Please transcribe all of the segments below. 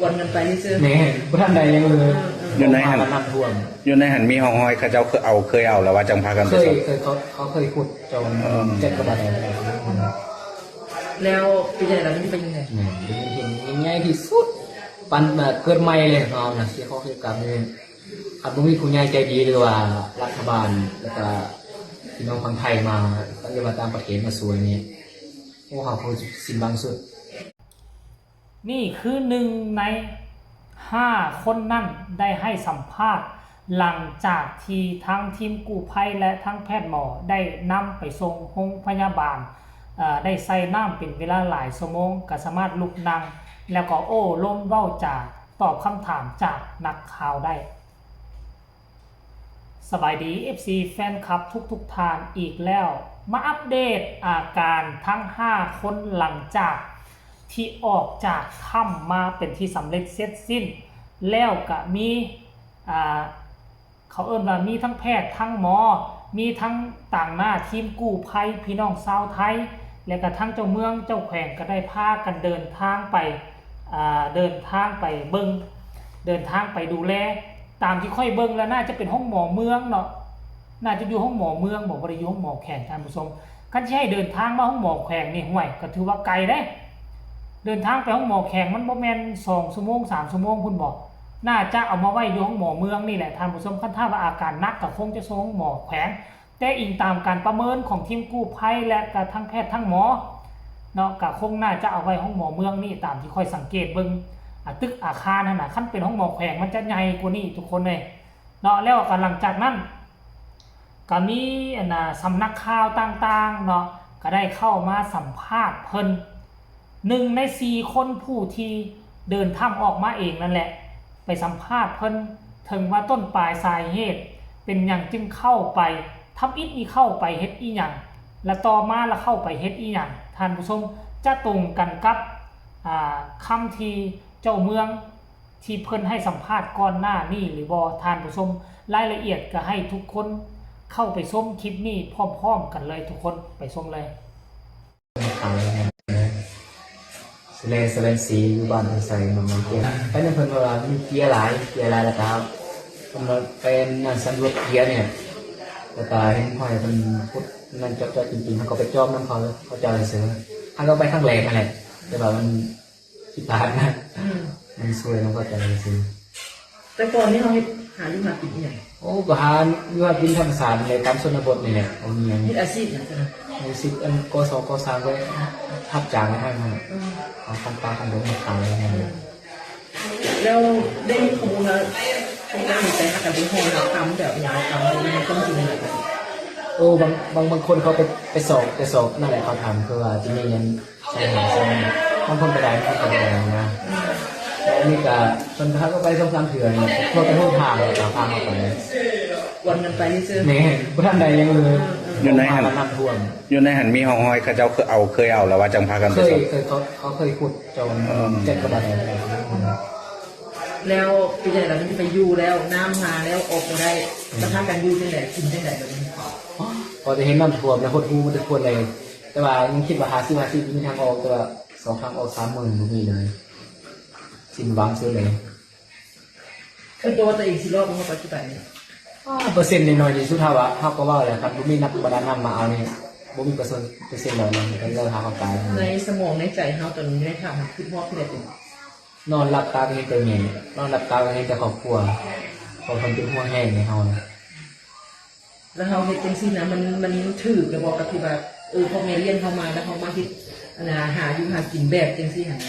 วนกันไปนี่ซื้อแหน่พระท่านใดยังเลยอยู่ในหัน น้ำท่วมอยู่ในหันมีห้องห้อยเขาเจ้าเคยเอาแล้วว่าจังพากันไป เคย ส่ง เขาเคยขุดจนเจ็ดกระบาดอะไร แล้วปีไหนเราไม่เป็นยังไงแหน่ดูเห็นง่ายที่สุดปันมาเกิดใหม่เลยเรานะที่เขาเคยกลับเนี่ยอาจจะมีผู้ใหญ่ใจดีหรือว่ารัฐบาลแล้วก็พี่น้องคนไทยมาตั้งแต่มาตามประเทศมาสวยเนี่ยโอ้เขาคือสิ่งบางสุดนี่คือ1 ใน 5 คนนั่นได้ให้สัมภาษณ์หลังจากที่ทั้งทีมกู้ภัยและทั้งแพทย์หมอได้นำไปส่งโรงพยาบาลได้ใส่น้ำเป็นเวลาหลายชั่วโมงก็สามารถลุกนั่งแล้วก็โอ้ล้มเว้าจาตอบคำถามจากนักข่าวได้สบายดี FC แฟนคลับทุกท่านอีกแล้วมาอัปเดตอาการทั้ง5 คนหลังจากที่ออกจากถ้ำมาเป็นที่สำเร็จเสร็จสิ้นแล้วก็มีเขาเอิ้นว่ามีทั้งแพทย์ทั้งหมอมีทั้งต่างหน้าทีมกู้ภัยพี่น้องชาวไทยและก็ทั้งเจ้าเมืองเจ้าแขวงก็ได้พากันเดินทางไปเดินทางไปเบิ่งเดินทางไปดูแลตามที่ค่อยเบิ่งแล้วน่าจะเป็นห้องหมอเมืองเนาะน่าจะอยู่ห้องหมอเมืองบ่ได้อยู่ห้องหมอแขวงท่านผู้ชมคันสิให้เดินทางมาห้องหมอแขวงนี่ห่วยก็ถือว่าไกลเด้เดินทางไปห้องหมอแขวงมันบ่แม่น2 ชั่วโมง 3 ชั่วโมงคุณบอกน่าจะเอามาไว้อยู่ห้องหมอเมืองนี่แหละท่านผู้ชมคันถ้าว่าอาการหนักก็คงจะส่งห้องหมอแขวงแต่อิงตามการประเมินของทีมกู้ภัยและก็ทั้งแพทย์ทั้งหมอเนาะก็คงน่าจะเอาไว้ห้องหมอเมืองนี่ตามที่ค่อยสังเกตเบิ่งตึกอาคารนั่นน่ะคันเป็นห้องหมอแขวงมันจะใหญ่กว่านี้ทุกคนเลยเนาะแล้วก็หลังจากนั้นก็มีสำนักข่าวต่างๆเนาะก็ได้เข้ามาสัมภาษณ์เพิ่น1 ใน 4 คนผู้ที่เดินถ้ำออกมาเองนั่นแหละไปสัมภาษณ์เพิ่นถึงว่าต้นปลายสาเหตุเป็นอย่างจึงเข้าไปทำอิฐนี่เข้าไปเฮ็ดอีหยังและต่อมาแล้วเข้าไปเฮ็ดอีหยังท่านผู้ชมจะตรงกันกับคำที่เจ้าเมืองที่เพิ่นให้สัมภาษณ์ก่อนหน้านี้หรือบ่ท่านผู้ชมรายละเอียดก็ให้ทุกคนเข้าไปชมคลิปนี้พร้อมๆกันเลยทุกคนไปชมเลยสเลนสีอยู่บ้านใส่มันเกียร์ไปนั่นเพิ่นว่ามีเกียร์หลายแล้วครับมันเป็นสำรวจเกียร์เนี่ยแต่ตาเห็นพ่อยมันพุทธนั่นจับจริงๆเขาก็ไปจอมน้ำเขาจะอะไรเสือท่านก็ไปข้างแหลกอะไรแต่ว่ามันผิดพลาดนะมันซวยแล้วก็จะอะไรเสือแต่ก่อนนี้เราหาอยู่หากินอย่างโอ้ก็หาอยู่หากินธรรมศาสตร์ในตามชนบทนี่แหละเอาเงี้ยมีอาชีพอย่างไรในสิบกศกสามก็ทับจางให้มันเอาคำปลาคำดงมาขายอะไรเงี้ยแล้วได้มีข้อมูลแล้วช่วงนั้นมีใจหักกันเป็นห้องเราทำแบบอย่างเราทำในต้นทุนอะไรโอ้บางคนเขาไปสอบนั่นแหละเขาทำคือว่าจะมีเงินใช้หาใช้บางคนไปได้บางคนไปได้นะแล้วนี่ก็คนเขาก็ไปส่งตามเถื่อนพวกไปทุ่งทางเลยตามทางเขาไปวนกันไปนี่ซื้อเนี่ยพระท่านใดยังเลยอยู่ในหันน้ำท่วมอยู่ในหันมีห้องห้อยเขาเจ้าเคยเอาแล้วว่าจังพากันไปส่งเขาเคยขุดจนเจ็ดกระบาดอะไรแล้วปีไหนเราไม่ไปอยู่แล้วน้ำมาแล้วออกมาได้จะทำกันอยู่ที่ไหนกินที่ไหนแบบนี้พอจะเห็นน้ำท่วมแล้วคนหูมันจะควรเลยแต่ว่ายังคิดว่าหาซื้อมีทางออกแต่ว่า2 ทางออก30,000ไม่มีเลยสิ้นหวังซื้อเลยคือตัวตัวเองสิรอบของปัจจุบันเนี่ยเปอร์เซ็นต์น้อยที่สุดเท่าว่าเขาก็ว่าเลยครับบุมีนักบรรดาน้ำมาเอาเนี่ยบุมีเปอร์เซ็นต์น้อยเลยกันเลิกหาเขาตายในสมองในใจเขาตอนนี้ได้ทำคือพ่อคือเด็กนอนหลับตาก็เห็นแต่เงี้ยนอนหลับตาก็เห็นแต่ครอบครัวพอคนเป็นหัวแห้งในเขาแล้วเขาเห็นจริงๆนะมันถือแล้วบอกกับที่แบบพอเมเรียนเข้ามาแล้วเขามาคิดหาอยู่หากินแบบจริงๆหัน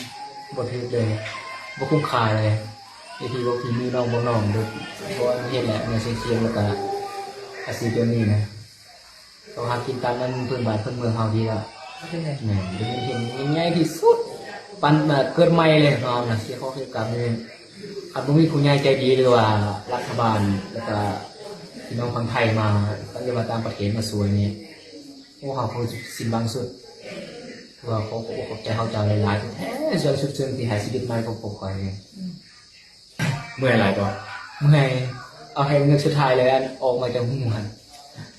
บทถือเลยบทคุ้มค่าเลยทีว่าพี่มีน้องน้องด้วยเพราะเห็นแหละในเชียงแล้วก็อาชีพเดียวนี้นะเราหากินตามนั้นเพื่อนบ้านเพื่อนเมืองเขาดีละเนี่ยดูเห็นง่ายที่สุดปันมาเกิดใหม่เลยเรานะที่เขาเคยกลับเนี่ยอาจจะมีผู้ใหญ่ใจดีหรือว่ารัฐบาลแล้วก็พี่น้องคนไทยมาตั้งแต่มาตามประเทศมาสวยเนี่ยโอ้เขาคือสิ่งบางสุดว่าเขาใจเขาใจหลายๆแท้ส่วนสุดเชิงที่หายชีวิตมาของผมคอยเมื่อไรก่อนเมื่อเอาให้เงินสุดท้ายเลยอันออกมาจากหูมัน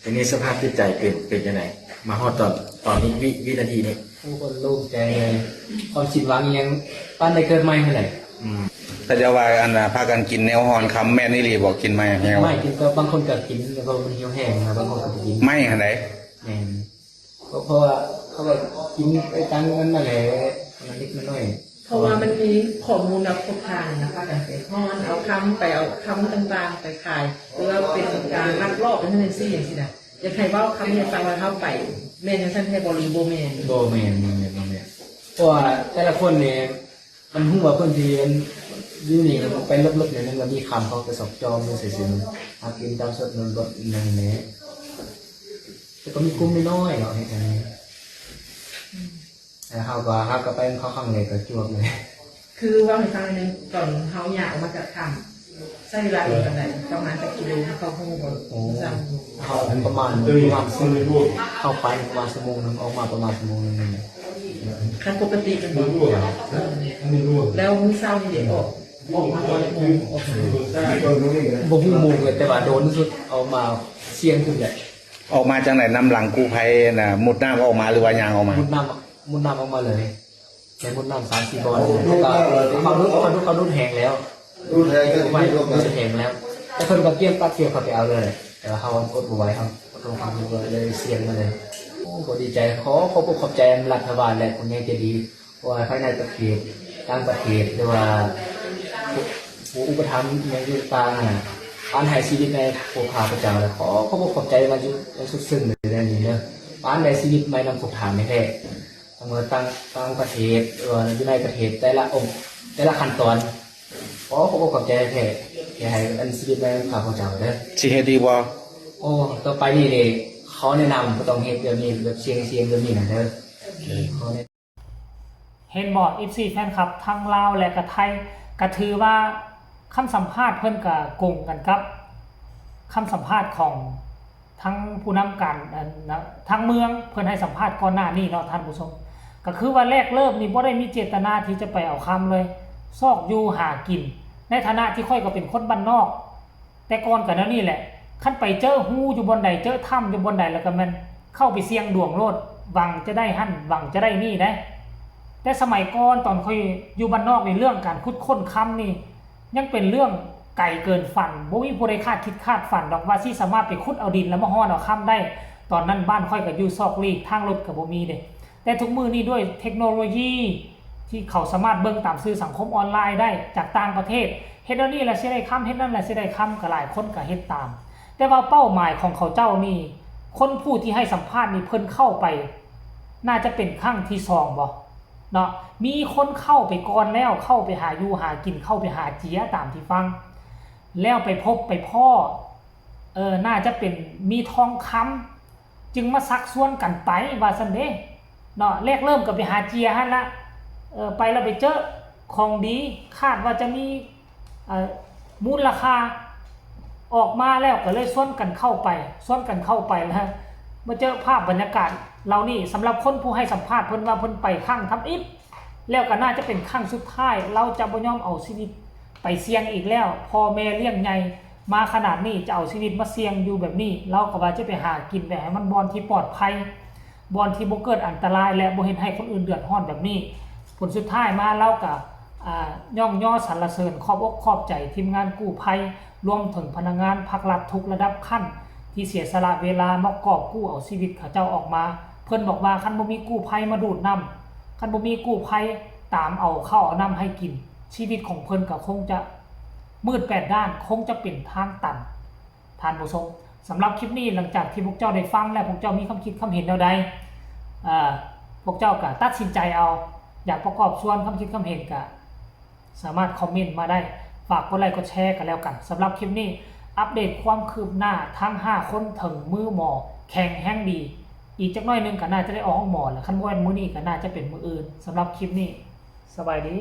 ทีนี้สภาพจิตใจเป็นยังไงมาฮอดตอนนี้วินาทีนี้ผู้คนโล่งใจเลยความคิดหวังยังปั้นได้เกิดใหม่เท่าไหร่ ถ้าจะว่าอันน่ะพากันกินแนวฮอนคำแม่นอี่ลีบอกกินไหมแนว ไม่กินก็บางคนก็กินแล้วก็มันเหี่ยวแห้งนะบางคนก็กิน ไม่ขนาดไหน แม่นเพราะว่าเขาแบบกินไปตั้งนั้นนั่นแหละมันนิดมันน้อย เพราะว่ามันมีข้อมูลนับครบทางนะคะการไปห้อนเอาคำไปเอาคำต่างๆไปขายหรือว่าเป็นการลักลอบเป็นเทนเนซี่อย่างที่นะอยากให้ว่าคำเนี่ยฟังว่าเข้าไปแม่นท่านให้บริโภคแม่น โบแมนเพราะว่าแต่ละคนเนี่ยมันหัวเพื่อนที่อยู่นี่มันไปลบๆเนี่ยมันมีคำเขาไปสอบจอมมันเสียๆหากินตามสดนนบดนั่นเนี่ยแต่ก็มีกลุ่มน้อยๆเนาะให้กันนี้แต่เขาก็ไปเขาข้างเลยก็จวบเลย คือว่าให้ฟังหนึ่งก่อนเขาอยากออกมาจากคำใช้เวลาอยู่กันไหนประมาณสักกิโลเขาคงบอกจำ เขาประมาณซึ่งเข้าไปประมาณชั่วโมงนึงออกมาประมาณชั่วโมงนึง คันปกติเป็นแบบแล้วมื้อเช้านี่เด็กออกมาตอนโมงออกมา บ่ฮู้มุงเลยแต่ว่าโดนที่สุดเอามาเสี่ยงขึ้นเลย ออกมาจากไหนนำหลังกู้ภัยน่ะมุดน้ำออกมาหรือว่ายางออกมา มุดน้ำออกมาเลยแต่มุดน้ำ3-4 บอลแล้วก็เขาดุดแหงแล้วไม่แหงแล้วแต่คนก็เกี่ยงปัดเกี่ยวเขาไปเอาเลยแต่ว่าเขาอดบ่ไหวครับลงความเลยเสี่ยงมาเลยโอ้ก็ดีใจขอบใจรัฐบาลและคนใหญ่ใจดีว่าภายในประเทศต่างประเทศหรือว่าผู้อุปถัมภ์อย่างต่างๆการให้ชีวิตในพวกข้าพเจ้าและขอบใจมาจุดสุดซึ้งเลยในนี้เนอะการให้ชีวิตไม่นำถูกทางในแท้เมื่อต่างประเทศอยู่ในประเทศแต่ละองค์แต่ละขั้นตอนขอบใจแท้ที่ให้อันชีวิตในข้าพเจ้าเด้อ สิเฮ็ดดีบ่ โอ้ต่อไปนี่เลยเขาแนะนำก็ต้องเฮ็ดแบบนี้แบบเสียงแบบนี้นะเด้อเขาแนะ เห็นบอก FC แฟนคลับทั้งลาวและก็ไทยก็ถือว่าคำสัมภาษณ์เพิ่นก็กงกันครับคำสัมภาษณ์ของทั้งผู้นำการทั้งเมืองเพิ่นให้สัมภาษณ์ก่อนหน้านี้เนาะท่านผู้ชมก็คือว่าแรกเริ่มนี่บ่ได้มีเจตนาที่จะไปเอาคำเลยซอกอยู่หากินในฐานะที่ค่อยก็เป็นคนบ้านนอก แต่ก่อนก็นั่นนี่แหละคันไปเจอฮู้อยู่บนใดเจอถ้ำอยู่บนใดแล้วก็มันเข้าไปเสี่ยงดวงโลดหวังจะได้หั่นหวังจะได้นี่ได้แต่สมัยก่อนตอนค่อยอยู่บ้านนอกในเรื่องการคุดค้นคำนี่ยังเป็นเรื่องไกลเกินฝันบ่มีผู้ใดคาดคิดคาดฝันดอกว่าสิสามารถไปขุดเอาดินแล้วมาฮ้อนเอาคำได้ตอนนั้นบ้านค่อยก็อยู่ซอกลีกทางรถก็บ่มีเด้แต่ทุกมื้อนี้ด้วยเทคโนโลยีที่เขาสามารถเบิ่งตามสื่อสังคมออนไลน์ได้จากต่างประเทศเฮ็ดอันนี้แล้วสิได้คำเฮ็ดนั่นแล้วสิได้คำก็หลายคนก็เฮ็ดตามแต่ว่าเป้าหมายของเขาเจ้านี่คนผู้ที่ให้สัมภาษณ์นี่เพิ่นเข้าไปน่าจะเป็นครั้งที่2บ่เนาะมีคนเข้าไปก่อนแล้วเข้าไปหาอยู่หากินเข้าไปหาเจียตามที่ฟังแล้วไปพบไปพ่อน่าจะเป็นมีทองคำจึงมาซักซ้วนกันไปว่าซั่นเด้เนาะแรกเริ่มก็ไปหาเจียหั่นละไปแล้วไปเจอของดีคาดว่าจะมีมูลค่าออกมาแล้วก็เลยซ้วนกันเข้าไปแล้วมาเจอภาพบรรยากาศเรานี่สำหรับคนผู้ให้สัมภาษณ์เพิ่นว่าเพิ่นไปข้างทำอิฐแล้วก็น่าจะเป็นข้างสุดท้ายเราจะบ่ยอมเอาชีวิตไปเสี่ยงอีกแล้วพ่อแม่เลี้ยงใหญ่มาขนาดนี้จะเอาชีวิตมาเสี่ยงอยู่แบบนี้เราก็ว่าจะไปหากินแบบให้มันบอนที่ปลอดภัยบอนที่บ่เกิดอันตรายและบ่เห็นให้คนอื่นเดือดร้อนแบบนี้ผลสุดท้ายมาเราก็ย่องย่อสรรเสริญขอบอกขอบใจทีมงานกู้ภัยรวมถึงพนักงานภาครัฐทุกระดับขั้นที่เสียสละเวลามากอบกู้เอาชีวิตเขาเจ้าออกมาเพิ่นบอกว่าคันบ่มีกู้ภัยมาดูดน้ำคันบ่มีกู้ภัยตามเอาข้าวเอาน้ำให้กินชีวิตของเพิ่นก็คงจะมืดแปดด้านคงจะเป็นทางตันท่านผู้ชมสำหรับคลิปนี้หลังจากที่พวกเจ้าได้ฟังแล้วพวกเจ้ามีความคิดความเห็นแนวใดพวกเจ้าก็ตัดสินใจเอาอยากประกอบส่วนความคิดความเห็นก็สามารถคอมเมนต์มาได้ฝากกดไลค์กดแชร์กันแล้วกันสำหรับคลิปนี้อัปเดตความคืบหน้าทั้ง5คนถึงมือหมอแข็งแห้งดีอีกจักหน่อยนึงก็น่าจะได้ออกห้องหมอแล้วคันบ่แม่นมื้อนี้ก็น่าจะเป็นมื้ออื่นสำหรับคลิปนี้สบายดี